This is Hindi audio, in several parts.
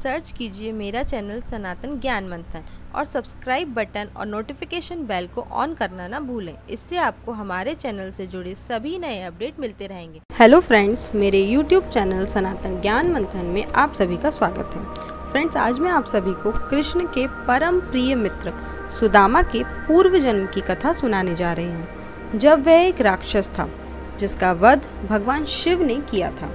सर्च कीजिए मेरा चैनल सनातन ज्ञान मंथन और सब्सक्राइब बटन और नोटिफिकेशन बेल को ऑन करना ना भूलें। इससे आपको हमारे चैनल से जुड़े सभी नए अपडेट मिलते रहेंगे। हेलो फ्रेंड्स, मेरे यूट्यूब चैनल सनातन ज्ञान मंथन में आप सभी का स्वागत है। फ्रेंड्स, आज मैं आप सभी को कृष्ण के परम प्रिय मित्र सुदामा के पूर्व जन्म की कथा सुनाने जा रही हूँ, जब वह एक राक्षस था जिसका वध भगवान शिव ने किया था।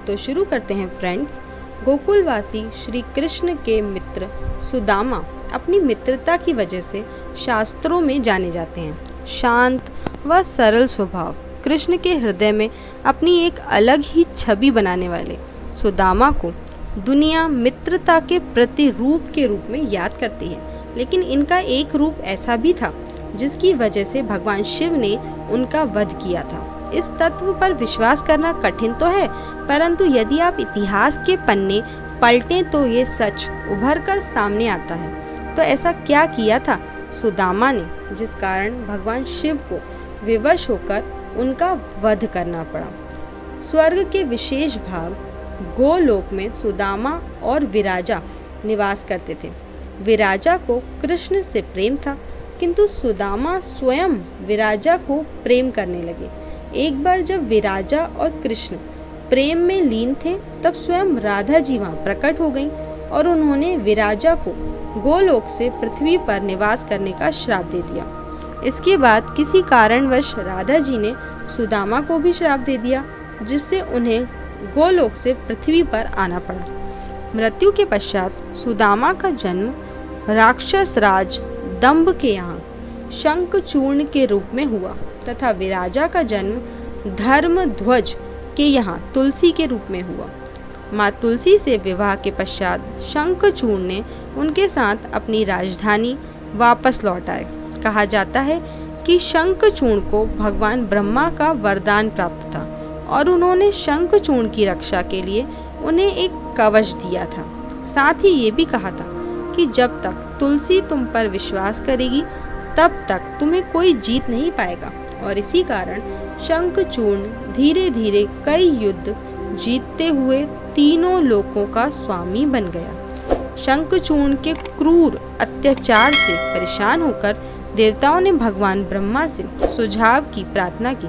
तो शुरू करते हैं फ्रेंड्स। गोकुलवासी श्री कृष्ण के मित्र सुदामा अपनी मित्रता की वजह से शास्त्रों में जाने जाते हैं। शांत व सरल स्वभाव कृष्ण के हृदय में अपनी एक अलग ही छवि बनाने वाले सुदामा को दुनिया मित्रता के प्रतिरूप के रूप में याद करती है। लेकिन इनका एक रूप ऐसा भी था जिसकी वजह से भगवान शिव ने उनका वध किया था। इस तत्व पर विश्वास करना कठिन तो है, परंतु यदि आप इतिहास के पन्ने पलटें तो ये सच उभर कर सामने आता है। तो ऐसा क्या किया था सुदामा ने जिस कारण भगवान शिव को विवश होकर उनका वध करना पड़ा। स्वर्ग के विशेष भाग गोलोक में सुदामा और विराजा निवास करते थे। विराजा को कृष्ण से प्रेम था, किंतु सुदामा स्वयं विराजा को प्रेम करने लगे। एक बार जब विराजा और कृष्ण प्रेम में लीन थे, तब स्वयं राधा जी वहाँ प्रकट हो गईं और उन्होंने विराजा को गोलोक से पृथ्वी पर निवास करने का श्राप दे दिया। इसके बाद किसी कारणवश राधा जी ने सुदामा को भी श्राप दे दिया, जिससे उन्हें गोलोक से पृथ्वी पर आना पड़ा। मृत्यु के पश्चात सुदामा का जन्म राक्षस राज दंभ के यहाँ शंखचूर्ण के रूप में हुआ तथा विराजा का जन्म धर्मध्वज के यहाँ तुलसी के रूप में हुआ। माँ तुलसी से विवाह के पश्चात शंखचूर्ण ने उनके साथ अपनी राजधानी वापस लौट आए। कहा जाता है कि शंखचूर्ण को भगवान ब्रह्मा का वरदान प्राप्त था और उन्होंने शंखचूर्ण की रक्षा के लिए उन्हें एक कवच दिया था। साथ ही ये भी कहा था कि जब तक तुलसी तुम पर विश्वास करेगी तब तक तुम्हें कोई जीत नहीं पाएगा। और इसी कारण शंखचूर्ण धीरे धीरे कई युद्ध जीतते हुए तीनों लोकों का स्वामी बन गया। शंखचूर्ण के क्रूर अत्याचार से परेशान होकर देवताओं ने भगवान ब्रह्मा से सुझाव की प्रार्थना की।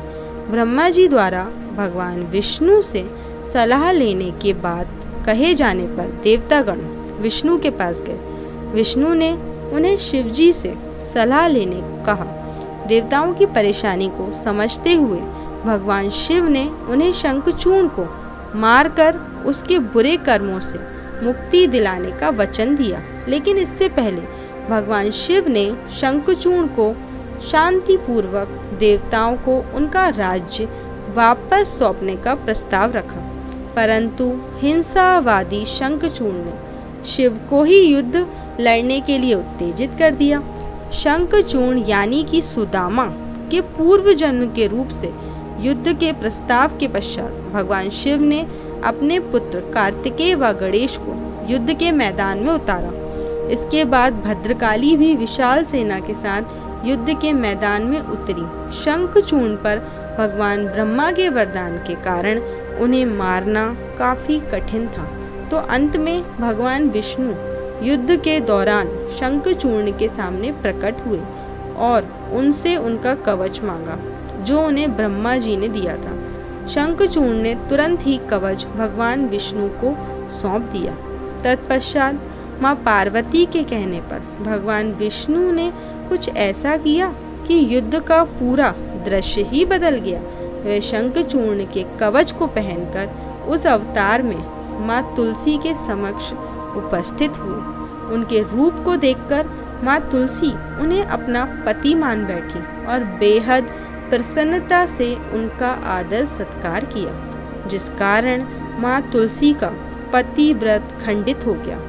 ब्रह्मा जी द्वारा भगवान विष्णु से सलाह लेने के बाद कहे जाने पर देवतागण विष्णु के पास गए। विष्णु ने उन्हें शिवजी से सलाह लेने को कहा। देवताओं की परेशानी को समझते हुए भगवान शिव ने उन्हें शंखचूर्ण को मारकर उसके बुरे कर्मों से मुक्ति दिलाने का वचन दिया। लेकिन इससे पहले भगवान शिव ने शंखचूर्ण को शांतिपूर्वक देवताओं को उनका राज्य वापस सौंपने का प्रस्ताव रखा, परंतु हिंसावादी शंखचूर्ण ने शिव को ही युद्ध लड़ने के लिए उत्तेजित कर दिया। शंखचूर्ण यानी कि सुदामा के पूर्व जन्म के रूप से युद्ध के प्रस्ताव के पश्चात भगवान शिव ने अपने पुत्र कार्तिकेय व गणेश को युद्ध के मैदान में उतारा। इसके बाद भद्रकाली भी विशाल सेना के साथ युद्ध के मैदान में उतरी। शंखचूर्ण पर भगवान ब्रह्मा के वरदान के कारण उन्हें मारना काफी कठिन था। तो अंत में भगवान विष्णु युद्ध के दौरान शंखचूर्ण के सामने प्रकट हुए और उनसे उनका कवच मांगा, जो उन्हें ब्रह्मा जी ने दिया था। शंखचूर्ण ने तुरंत ही कवच भगवान विष्णु को सौंप दिया। तत्पश्चात माँ पार्वती के कहने पर भगवान विष्णु ने कुछ ऐसा किया कि युद्ध का पूरा दृश्य ही बदल गया। वे शंखचूर्ण के कवच को पहनकर उस अवतार में माँ तुलसी के समक्ष उपस्थित हुए। उनके रूप को देखकर माँ तुलसी उन्हें अपना पति मान बैठी और बेहद प्रसन्नता से उनका आदर सत्कार किया, जिस कारण माँ तुलसी का पतिव्रत खंडित हो गया।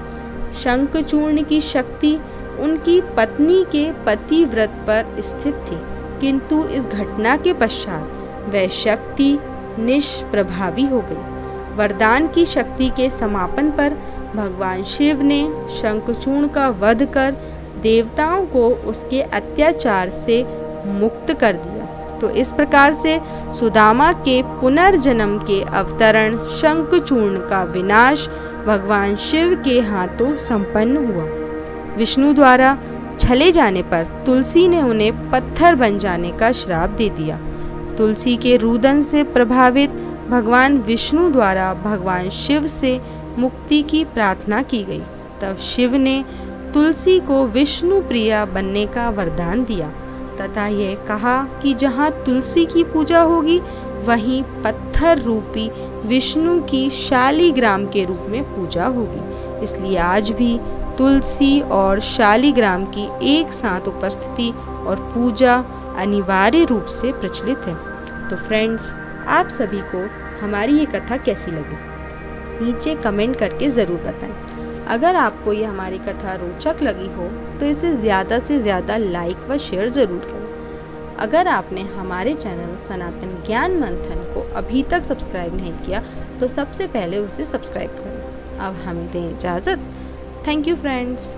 शंखचूर्ण की शक्ति उनकी पत्नी के पतिव्रत पर स्थित थी, किंतु इस घटना के पश्चात वह शक्ति निष्प्रभावी हो गई। वरदान की शक्ति के समापन पर भगवान शिव ने शंखचूर्ण का वध कर देवताओं को उसके अत्याचार से मुक्त कर दिया। तो इस प्रकार से सुदामा के पुनर्जन्म के अवतरण, शंखचूर्ण का विनाश भगवान शिव के हाथों संपन्न हुआ। विष्णु द्वारा छले जाने पर तुलसी ने उन्हें पत्थर बन जाने का श्राप दे दिया। तुलसी के रुदन से प्रभावित भगवान विष्णु द्वारा भगवान शिव से मुक्ति की प्रार्थना की गई। तब शिव ने तुलसी को विष्णु प्रिया बनने का वरदान दिया तथा यह कहा कि जहाँ तुलसी की पूजा होगी वहीं पत्थर रूपी विष्णु की शालिग्राम के रूप में पूजा होगी। इसलिए आज भी तुलसी और शालिग्राम की एक साथ उपस्थिति और पूजा अनिवार्य रूप से प्रचलित है। तो फ्रेंड्स, आप सभी को हमारी ये कथा कैसी लगी नीचे कमेंट करके ज़रूर बताएं। अगर आपको ये हमारी कथा रोचक लगी हो तो इसे ज़्यादा से ज़्यादा लाइक व शेयर ज़रूर करें। अगर आपने हमारे चैनल सनातन ज्ञान मंथन को अभी तक सब्सक्राइब नहीं किया तो सबसे पहले उसे सब्सक्राइब करें। अब हमें दें इजाज़त। Thank you friends.